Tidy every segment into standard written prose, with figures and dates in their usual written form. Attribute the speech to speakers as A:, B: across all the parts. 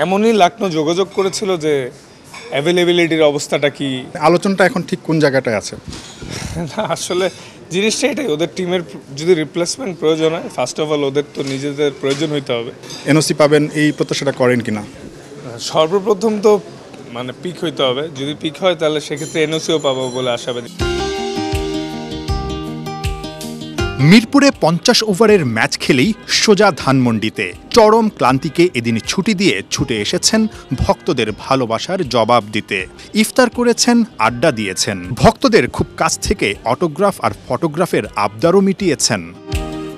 A: এমনই লাকনো যোগাযোগ করেছিল যে অ্যাভেলেবিলিটির অবস্থাটা কি।
B: আলোচনাটা এখন ঠিক কোন জায়গাটায় আছে?
A: না আসলে জিনিসটা এটাই, ওদের টিমের যদি রিপ্লেসমেন্ট প্রয়োজন হয়, ফার্স্ট অফ অল ওদের তো নিজেদের প্রয়োজন হইতে হবে।
B: এনওসি পাবেন এই প্রত্যাশাটা করেন কিনা?
A: সর্বপ্রথম তো মানে পিক হইতে হবে, যদি পিক হয় তাহলে সেক্ষেত্রে এনওসিও পাবো বলে আশাবাদী।
C: মিরপুরে 50 ওভারের ম্যাচ খেলেই সোজা ধানমন্ডিতে চরম ক্লান্তিকে এদিন ছুটি দিয়ে ছুটে এসেছেন ভক্তদের ভালোবাসার জবাব দিতে। ইফতার করেছেন, আড্ডা দিয়েছেন, ভক্তদের খুব কাছ থেকে অটোগ্রাফ আর ফটোগ্রাফের আবদারও মিটিয়েছেন।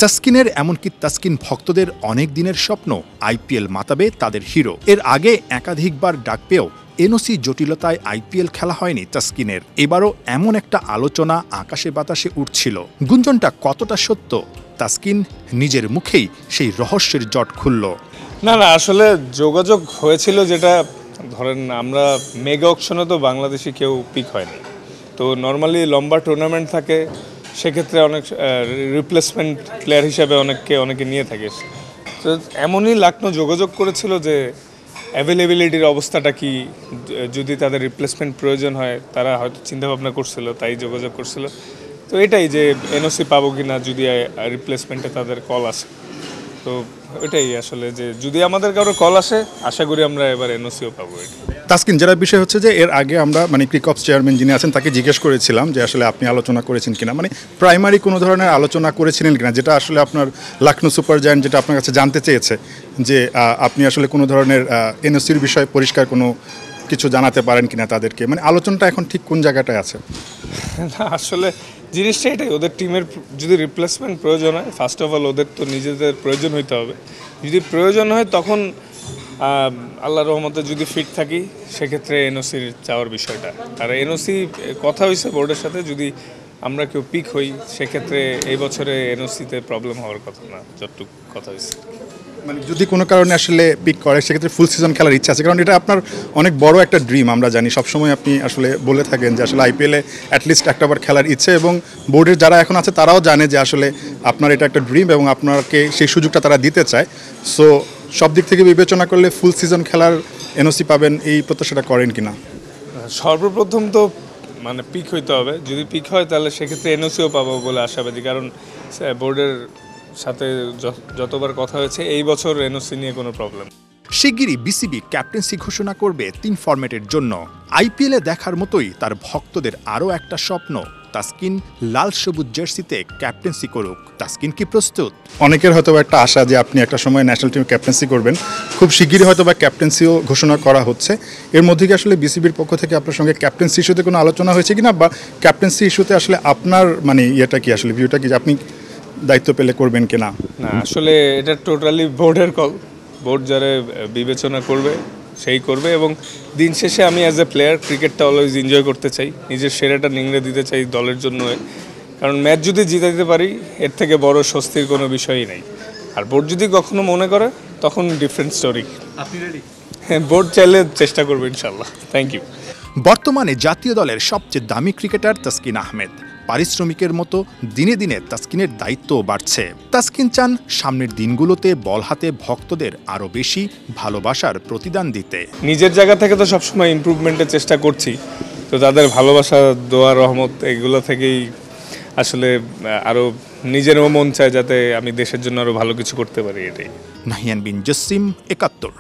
C: তাসকিনের, এমনকি তাসকিন ভক্তদের অনেক দিনের স্বপ্ন আইপিএল মাতাবে তাদের হিরো। এর আগে একাধিকবার ডাক পেয়েও এনওসি জটিলতায় আইপিএল খেলা হয়নি তাসকিনের। এবারও এমন একটা আলোচনা আকাশে বাতাসে উঠছিল। গুঞ্জনটা কতটা সত্য, তাসকিন নিজের মুখেই সেই রহস্যের জট খুলল।
A: না আসলে যোগাযোগ হয়েছিল, যেটা ধরেন আমরা মেগা অকশনে তো বাংলাদেশি কেউ পিক হয়নি, তো নর্মালি লম্বা টুর্নামেন্ট থাকে, সেক্ষেত্রে অনেক রিপ্লেসমেন্ট প্লেয়ার হিসাবে অনেকে নিয়ে থাকে। তো এমনই লাকনো যোগাযোগ করেছিল যে অ্যাভেলেবিলিটির অবস্থাটা কি, যদি তাদের রিপ্লেসমেন্ট প্রয়োজন হয়, তারা হয়তো চিন্তাভাবনা করছিল, তাই যোগাযোগ করছিল। তো এটাই যে এনওসি পাবো কি না যদি রিপ্লেসমেন্টে তাদের কল আসে। তো এটাই আসলে, যে যদি আমাদের কারো কল আসে, আশা করি আমরা এবার এনওসিও পাবো।
B: তাসকিন, যেটা বিষয় হচ্ছে যে এর আগে আমরা ক্রিকঅপস চেয়ারম্যান যিনি আছেন তাকে জিজ্ঞেস করেছিলাম যে আসলে আপনি আলোচনা করেছেন কিনা, প্রাইমারি কোনো ধরনের আলোচনা করেছিলেন কিনা, যেটা আসলে আপনার লখনৌ সুপার জায়ান্ট যেটা আপনার কাছে জানতে চেয়েছে যে আপনি আসলে কোনো ধরনের এনওসির বিষয়ে পরিষ্কার কোনো কিছু জানাতে পারেন কিনা তাদেরকে। আলোচনাটা এখন ঠিক কোন জায়গাটায় আছে?
A: না আসলে জিনিসটা এটাই, ওদের টিমের যদি রিপ্লেসমেন্ট প্রয়োজন হয়, ফার্স্ট অফ অল ওদের তো নিজেদের প্রয়োজন হইতে হবে। যদি প্রয়োজন হয় তখন আল্লাহর রহমতে যদি ফিট থাকি, সেক্ষেত্রে এনওসির চাওয়ার বিষয়টা। আর এনওসি কথা হয়েছে বোর্ডের সাথে, যদি আমরা কেউ পিক হই, সেক্ষেত্রে এই বছরে এনওসিতে প্রবলেম হওয়ার কথা না, যতটুকু কথা হয়েছে।
B: যদি কোনো কারণে আসলে পিক করে, সেক্ষেত্রে ফুল সিজন খেলার ইচ্ছা আছে, কারণ এটা আপনার অনেক বড় একটা ড্রিম। আমরা জানি সবসময় আপনি আসলে বলে থাকেন যে আসলে আইপিএলে অ্যাটলিস্ট একটাবার খেলার ইচ্ছে, এবং বোর্ডের যারা এখন আছে তারাও জানে যে আসলে আপনার এটা একটা ড্রিম এবং আপনাকে সেই সুযোগটা তারা দিতে চায়। সো সব দিক থেকে বিবেচনা করলে ফুল সিজন খেলার এনওসি পাবেন এই প্রত্যাশাটা করেন কিনা?
A: সর্বপ্রথম তো পিক হইতে হবে, যদি পিক হয় তাহলে সেক্ষেত্রে এনওসিও পাবো বলে আশাবাদী, কারণ বোর্ডের সাথে যতবার কথা হয়েছে, এই বছর এনওসি নিয়ে কোনো প্রবলেম।
C: শিগগিরই বিসিবি ক্যাপ্টেন্সি ঘোষণা করবে 3 ফরম্যাটের জন্য। আইপিএলে দেখার মতোই তার ভক্তদের আরও একটা স্বপ্ন, তাসকিন লাল সবুজ জার্সিতে ক্যাপ্টেন্সি করুক। তাসকিন কি প্রস্তুত?
B: অনেকের হয়তো একটা আশা যে আপনি একটা সময় ন্যাশনাল টিমে ক্যাপ্টেন্সি করবেন, খুব শিগগিরই হয়তো বা ক্যাপ্টেন্সিও ঘোষণা করা হচ্ছে। এর মধ্যে কি আসলে বিসিবির পক্ষ থেকে আপনার সঙ্গে ক্যাপ্টেন্সি ইস্যুতে কোনো আলোচনা হয়েছে কিনা, বা ক্যাপ্টেন্সি ইস্যুতে আসলে আপনার ইয়েটা কি, আসলে ভিউটা কি, যে আপনি দায়িত্ব পেলে করবেন কিনা?
A: না আসলে এটা টোটালি বোর্ডের কল, বোর্ড যারা বিবেচনা করবে সেই করবে। এবং দিন শেষে আমি অ্যাজ এ প্লেয়ার ক্রিকেটটা অলওয়েজ এনজয় করতে চাই, নিজের সেরাটা নিংড়ে দিতে চাই দলের জন্য, কারণ ম্যাচ যদি জিতাতে পারি এর থেকে বড় স্বস্তির কোনো বিষয়ই নেই। আর বোর্ড যদি কখনো মনে করে তখন ডিফারেন্ট স্টোরি। আপনি রেডি? হ্যাঁ, বোর্ড চাইলে চেষ্টা করবো ইনশাল্লাহ। Thank you.
C: বর্তমানে জাতীয় দলের সবচেয়ে দামি ক্রিকেটার তাসকিন আহমেদ। পারিশ্রমিকের মতো দিনে দিনে তাসকিনের দায়িত্বও বাড়ছে। তাসকিন চান সামনের দিনগুলোতে বল হাতে ভক্তদের আরও বেশি ভালোবাসার প্রতিদান দিতে।
A: নিজের জায়গা থেকে তো সবসময় ইমপ্রুভমেন্টের চেষ্টা করছি, তো তাদের ভালোবাসা, দোয়া, রহমত এগুলো থেকেই আসলে আরও নিজেরও মন চায় যাতে আমি দেশের জন্য আরও ভালো কিছু করতে পারি। এটাই।
C: নাহিয়ান বিন জসিম, ৭১।